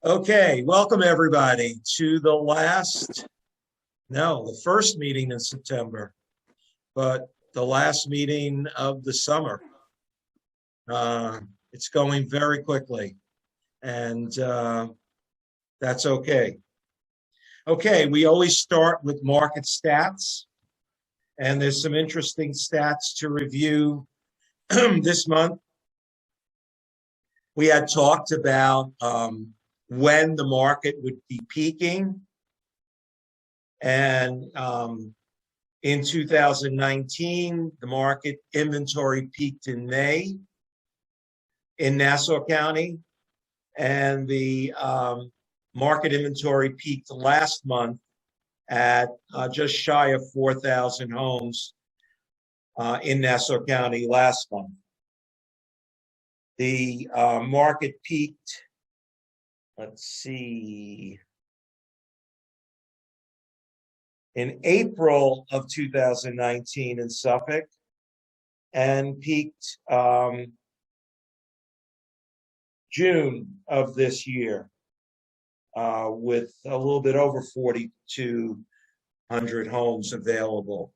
Okay, welcome everybody to the first meeting in September, but the last meeting of the summer. It's going very quickly, and that's okay. Okay, we always start with market stats, and there's some interesting stats to review this month. We had talked about when the market would be peaking. And in 2019, the market inventory peaked in May in Nassau County. And the market inventory peaked last month at just shy of 4,000 homes in Nassau County last month. The market peaked, let's see, in April of 2019 in Suffolk, and peaked June of this year with a little bit over 4,200 homes available.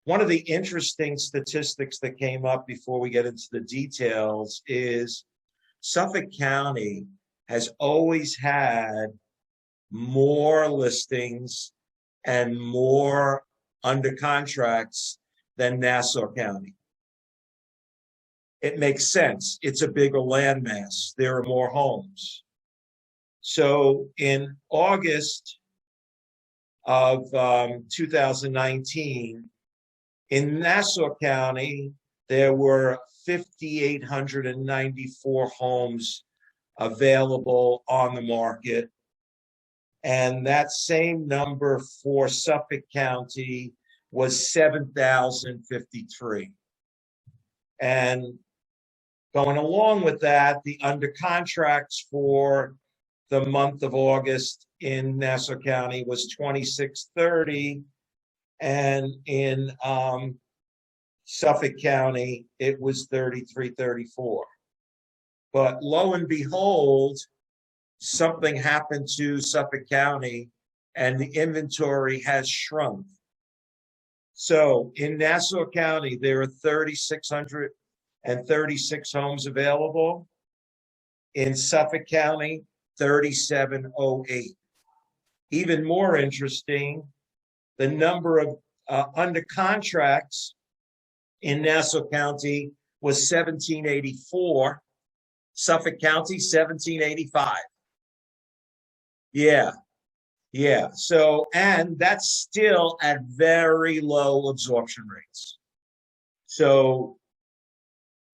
One of the interesting statistics that came up before we get into the details is Suffolk County has always had more listings and more under contracts than Nassau County. It makes sense. It's a bigger landmass. There are more homes. So in August of 2019, in Nassau County, there were 5,894 homes available on the market. And that same number for Suffolk County was 7,053. And going along with that, the under contracts for the month of August in Nassau County was 2,630. And in Suffolk County, it was 3,334. But lo and behold, something happened to Suffolk County and the inventory has shrunk. So in Nassau County, there are 3,636 homes available. In Suffolk County, 3,708. Even more interesting, the number of under contracts in Nassau County was 1,784. Suffolk County, 1,785. Yeah. So, and that's still at very low absorption rates. So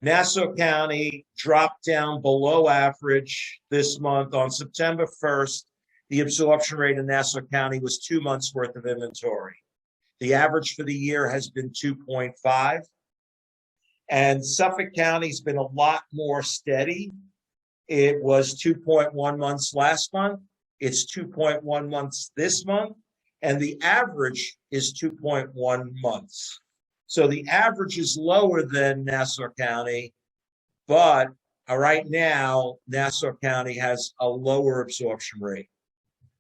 Nassau County dropped down below average this month. On September 1st, the absorption rate in Nassau County was 2 months worth of inventory. The average for the year has been 2.5. And Suffolk County's been a lot more steady. It was 2.1 months last month. It's 2.1 months this month. And the average is 2.1 months. So the average is lower than Nassau County, but right now, Nassau County has a lower absorption rate.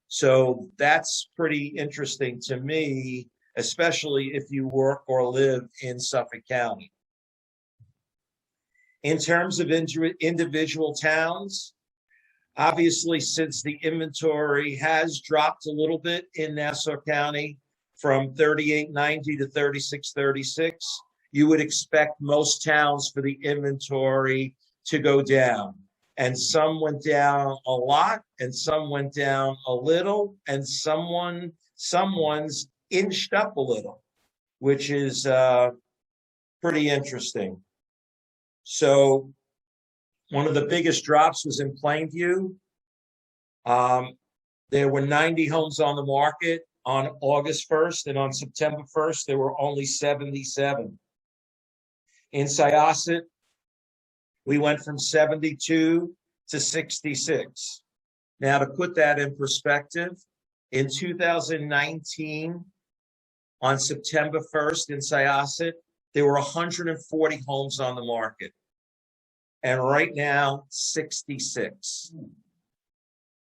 So that's pretty interesting to me, especially if you work or live in Suffolk County. In terms of individual towns, obviously, since the inventory has dropped a little bit in Nassau County from 3,890 to 3,636, you would expect most towns for the inventory to go down. And some went down a lot, and some went down a little, and someone's inched up a little, which is pretty interesting. So one of the biggest drops was in Plainview. There were 90 homes on the market on August 1st, and on September 1st, there were only 77. In Syosset, we went from 72 to 66. Now, to put that in perspective, in 2019, on September 1st in Syosset, there were 140 homes on the market. and right now 66.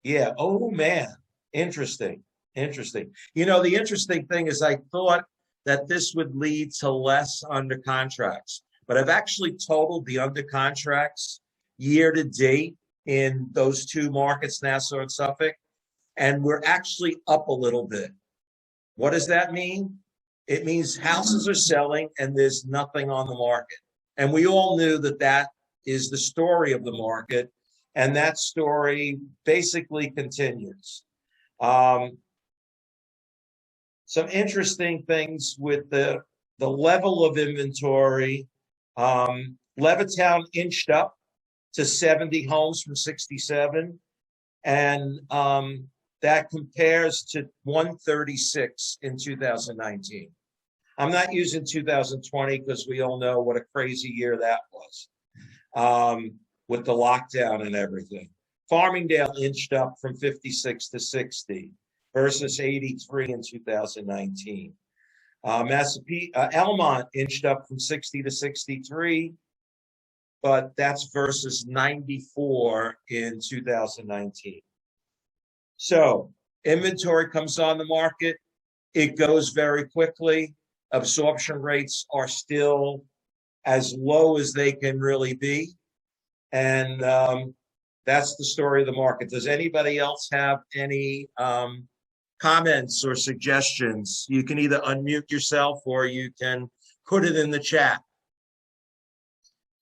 Yeah. Oh man. Interesting. Interesting. You know, the interesting thing is I thought that this would lead to less under contracts, but I've actually totaled the under contracts year to date in those two markets, Nassau and Suffolk, and we're actually up a little bit. What does that mean? It means houses are selling and there's nothing on the market. And we all knew that that is the story of the market. And that story basically continues. Some interesting things with the level of inventory. Levittown inched up to 70 homes from 67. And that compares to 136 in 2019. I'm not using 2020 because we all know what a crazy year that was with the lockdown and everything. Farmingdale inched up from 56 to 60 versus 83 in 2019. Elmont inched up from 60 to 63, but that's versus 94 in 2019. So inventory comes on the market. It goes very quickly. Absorption rates are still as low as they can really be. And that's the story of the market. Does anybody else have any comments or suggestions? You can either unmute yourself or you can put it in the chat.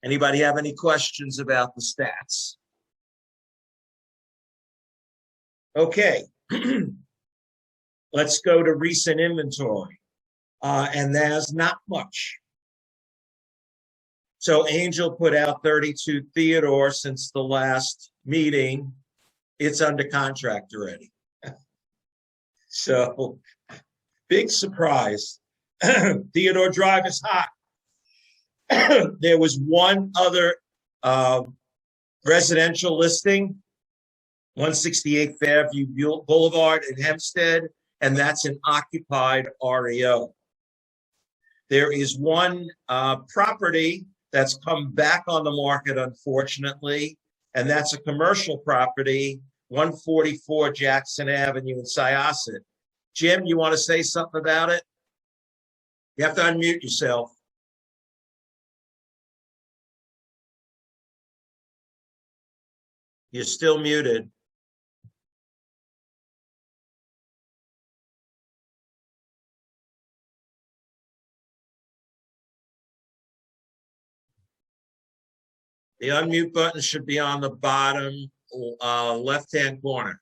Anybody have any questions about the stats? Okay, let's go to recent inventory. And there's not much. So Angel put out 32 Theodore since the last meeting. It's under contract already. So big surprise. Theodore Drive is hot. There was one other residential listing, 168 Fairview Boulevard in Hempstead, and that's an occupied REO. There is one property that's come back on the market, unfortunately, and that's a commercial property, 144 Jackson Avenue in Syosset. Jim, you want to say something about it? You have to unmute yourself. You're still muted. The unmute button should be on the bottom left-hand corner.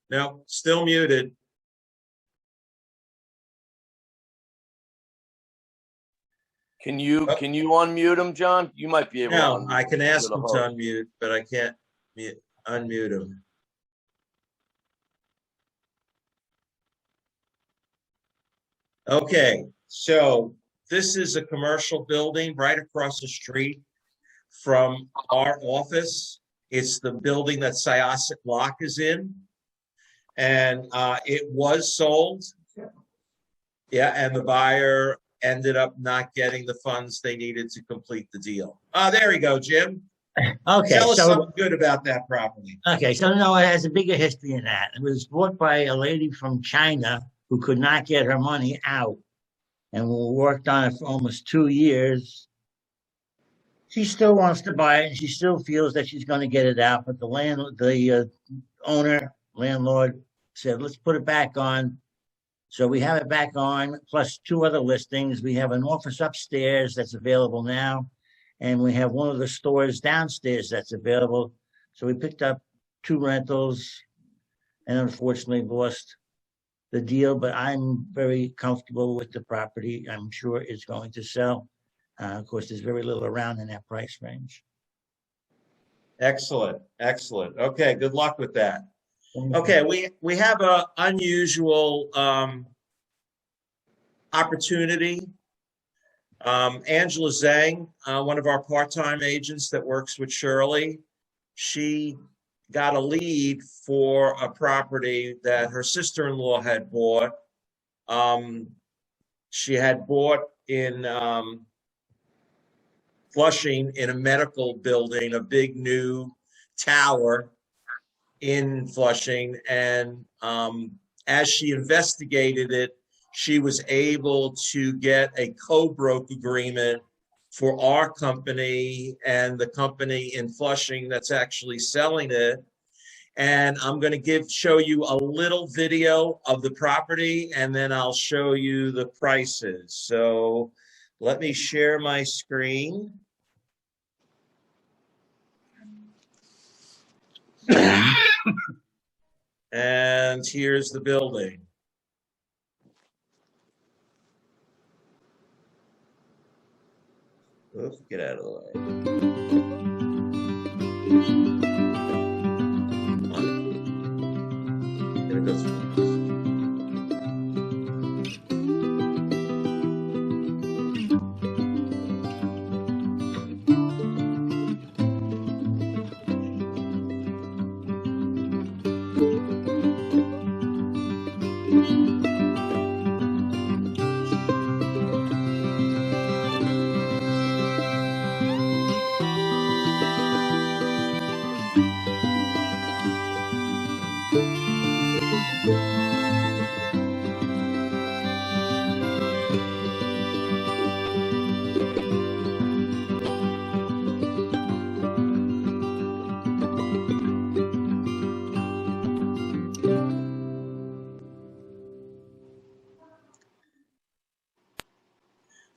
No, still muted. Can you unmute him, John? You might be able to. No, I can ask him to unmute, but I can't unmute him. Okay, so this is a commercial building right across the street from our office. It's the building that Syosset Lock is in. And it was sold. Yeah, and the buyer ended up not getting the funds they needed to complete the deal. There you go, Jim. Okay, Tell us something good about that property. Okay, so no, it has a bigger history than that. It was bought by a lady from China who could not get her money out, and we worked on it for almost 2 years. She still wants to buy it, and she still feels that she's going to get it out. But the landlord said, "Let's put it back on." So we have it back on, plus 2 other listings. We have an office upstairs that's available now, and we have one of the stores downstairs that's available. So we picked up 2 rentals and unfortunately lost the deal, but I'm very comfortable with the property. I'm sure it's going to sell. Of course, there's very little around in that price range. Excellent, excellent. Okay, good luck with that. Okay, we have an unusual opportunity. Angela Zhang, one of our part-time agents that works with Shirley, she got a lead for a property that her sister-in-law had bought. She had bought in Flushing in a medical building, a big new tower in Flushing. And as she investigated it, she was able to get a co-broke agreement for our company and the company in Flushing that's actually selling it. And I'm going to show you a little video of the property, and then I'll show you the prices. So let me share my screen. And here's the building. Oops, get out of the way. Here it goes.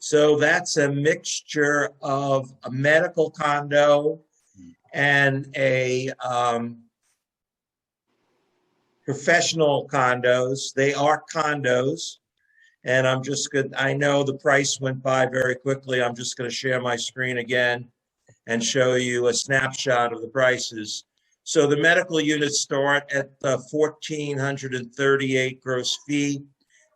So that's a mixture of a medical condo and a professional condos. They are condos. And I'm just good. I know the price went by very quickly. I'm just going to share my screen again and show you a snapshot of the prices. So the medical units start at 1,438 gross feet,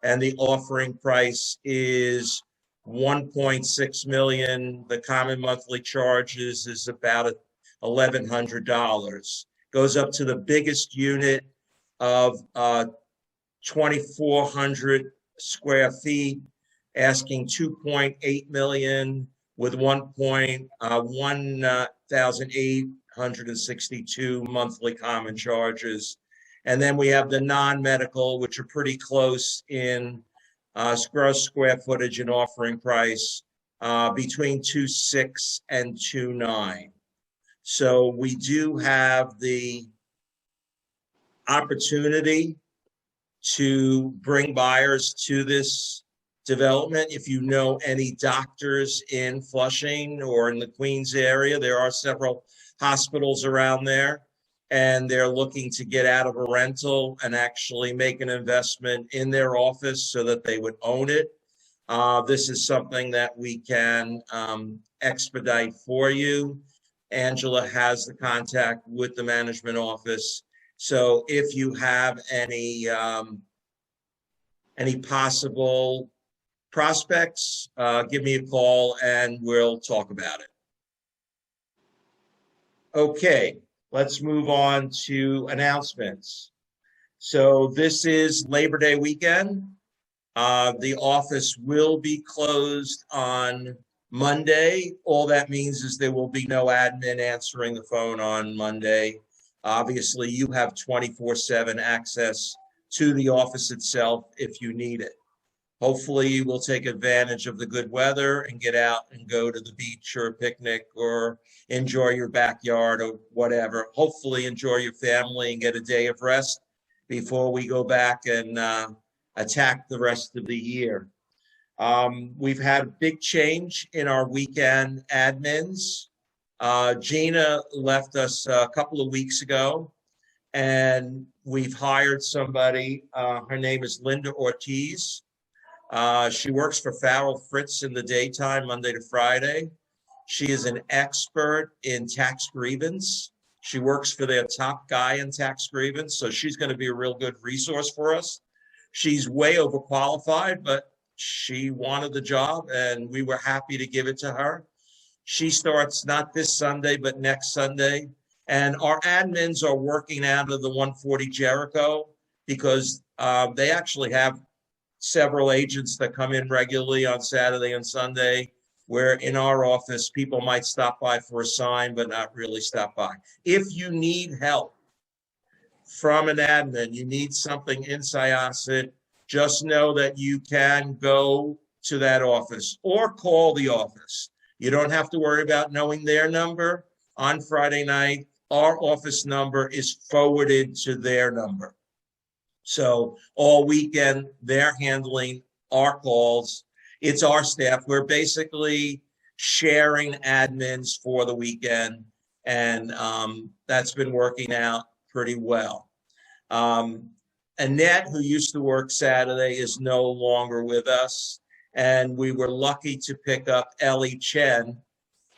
and the offering price is 1.6 million. The common monthly charges is about $1,100. Goes up to the biggest unit of 2,400 square feet, asking 2.8 million with 1,862 monthly common charges. And then we have the non-medical, which are pretty close in gross square footage and offering price, between 2.6 and 2.9. So we do have the opportunity to bring buyers to this development. If you know any doctors in Flushing or in the Queens area, there are several hospitals around there, and they're looking to get out of a rental and actually make an investment in their office so that they would own it. This is something that we can expedite for you. Angela has the contact with the management office. So if you have any possible prospects, give me a call and we'll talk about it. Okay, let's move on to announcements. So this is Labor Day weekend. The office will be closed on Monday. All that means is there will be no admin answering the phone on Monday. Obviously, you have 24/7 access to the office itself if you need it. Hopefully, you will take advantage of the good weather and get out and go to the beach or a picnic or enjoy your backyard or whatever. Hopefully, enjoy your family and get a day of rest before we go back and attack the rest of the year. We've had a big change in our weekend admins. Gina left us a couple of weeks ago, and we've hired somebody. Her name is Linda Ortiz. She works for Farrell Fritz in the daytime, Monday to Friday. She is an expert in tax grievance. She works for their top guy in tax grievance, so she's going to be a real good resource for us. She's way overqualified, but she wanted the job, and we were happy to give it to her. She starts not this Sunday, but next Sunday. And our admins are working out of the 140 Jericho because they actually have several agents that come in regularly on Saturday and Sunday where in our office, people might stop by for a sign, but not really stop by. If you need help from an admin, you need something in Syosset, just know that you can go to that office or call the office. You don't have to worry about knowing their number. On Friday night, our office number is forwarded to their number. So all weekend, they're handling our calls. It's our staff. We're basically sharing admins for the weekend, and that's been working out pretty well. Annette, who used to work Saturday, is no longer with us, and we were lucky to pick up Ellie Chen,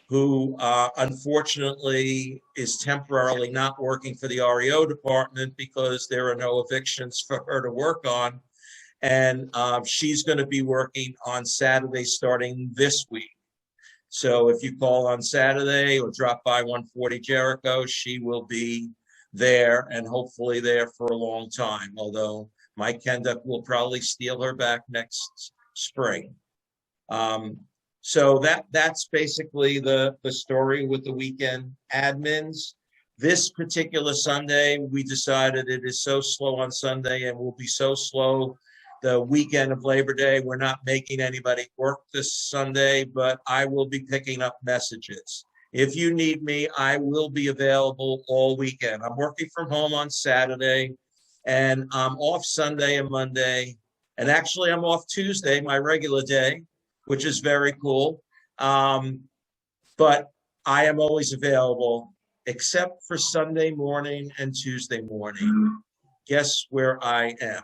who unfortunately is temporarily not working for the REO department because there are no evictions for her to work on. And she's going to be working on Saturday starting this week. So if you call on Saturday or drop by 140 Jericho, she will be there and hopefully there for a long time, although Mike Kenduk will probably steal her back next spring. So that's basically the story with the weekend admins. This particular Sunday, we decided it is so slow on Sunday and will be so slow the weekend of Labor Day. We're not making anybody work this Sunday, but I will be picking up messages. If you need me, I will be available all weekend. I'm working from home on Saturday, and I'm off Sunday and Monday. And actually, I'm off Tuesday, my regular day, which is very cool. But I am always available, except for Sunday morning and Tuesday morning. Guess where I am?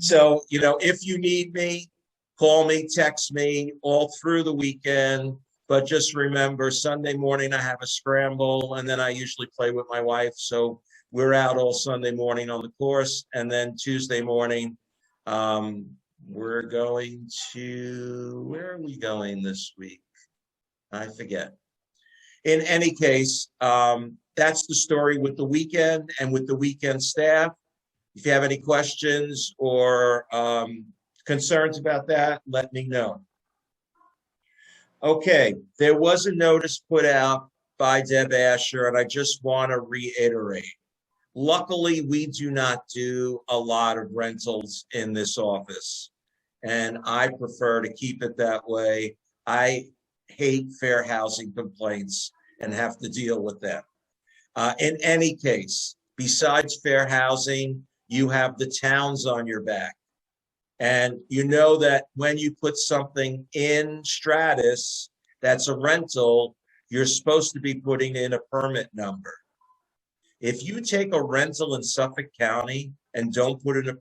So, if you need me, call me, text me all through the weekend. But just remember, Sunday morning I have a scramble, and then I usually play with my wife. So we're out all Sunday morning on the course, and then Tuesday morning, we're going to, where are we going this week? I forget. In any case, that's the story with the weekend and with the weekend staff. If you have any questions or concerns about that, let me know. Okay, there was a notice put out by Deb Asher, and I just want to reiterate. Luckily, we do not do a lot of rentals in this office, and I prefer to keep it that way. I hate fair housing complaints and have to deal with them. In any case, besides fair housing, you have the towns on your back. And you know that when you put something in Stratus that's a rental, you're supposed to be putting in a permit number. If you take a rental in Suffolk County and don't put in a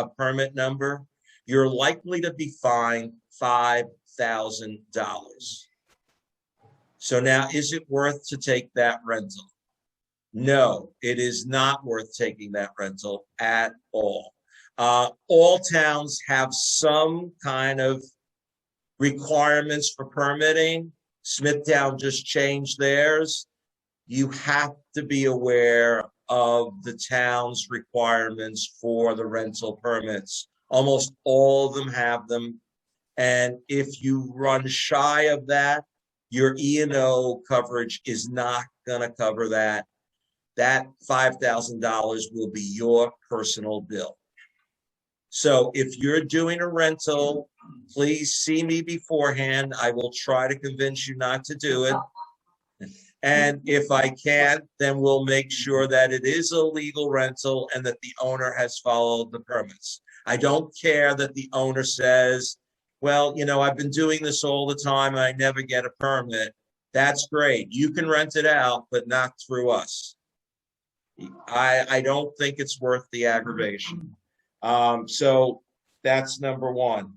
permit number, you're likely to be fined $5,000. So now, is it worth to take that rental? No, it is not worth taking that rental at all. All towns have some kind of requirements for permitting. Smithtown just changed theirs. You have to be aware of the town's requirements for the rental permits. Almost all of them have them. And if you run shy of that, your E&O coverage is not going to cover that. That $5,000 will be your personal bill. So if you're doing a rental, please see me beforehand. I will try to convince you not to do it. And if I can't, then we'll make sure that it is a legal rental and that the owner has followed the permits. I don't care that the owner says, well, I've been doing this all the time and I never get a permit. That's great. You can rent it out, but not through us. I don't think it's worth the aggravation. So that's number one.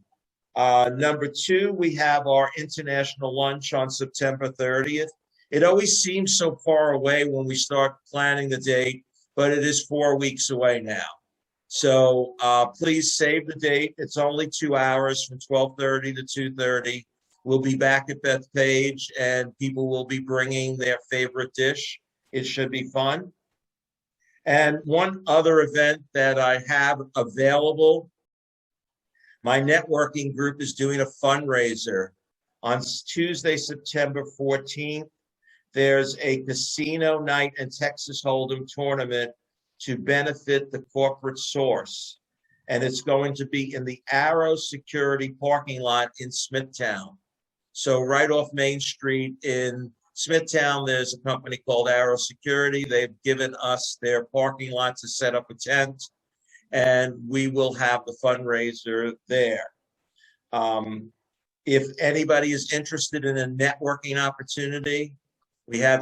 Number two, we have our international lunch on September 30th. It always seems so far away when we start planning the date, but it is 4 weeks away now. So please save the date. It's only 2 hours from 12:30 to 2:30. We'll be back at Bethpage, and people will be bringing their favorite dish. It should be fun. And one other event that I have available My networking group is doing a fundraiser on Tuesday, September 14th. There's a casino night and Texas Hold'em tournament to benefit the corporate source. And it's going to be in the Arrow Security parking lot in Smithtown. So right off Main Street in Smithtown, there's a company called Arrow Security. They've given us their parking lot to set up a tent, and we will have the fundraiser there. If anybody is interested in a networking opportunity, we have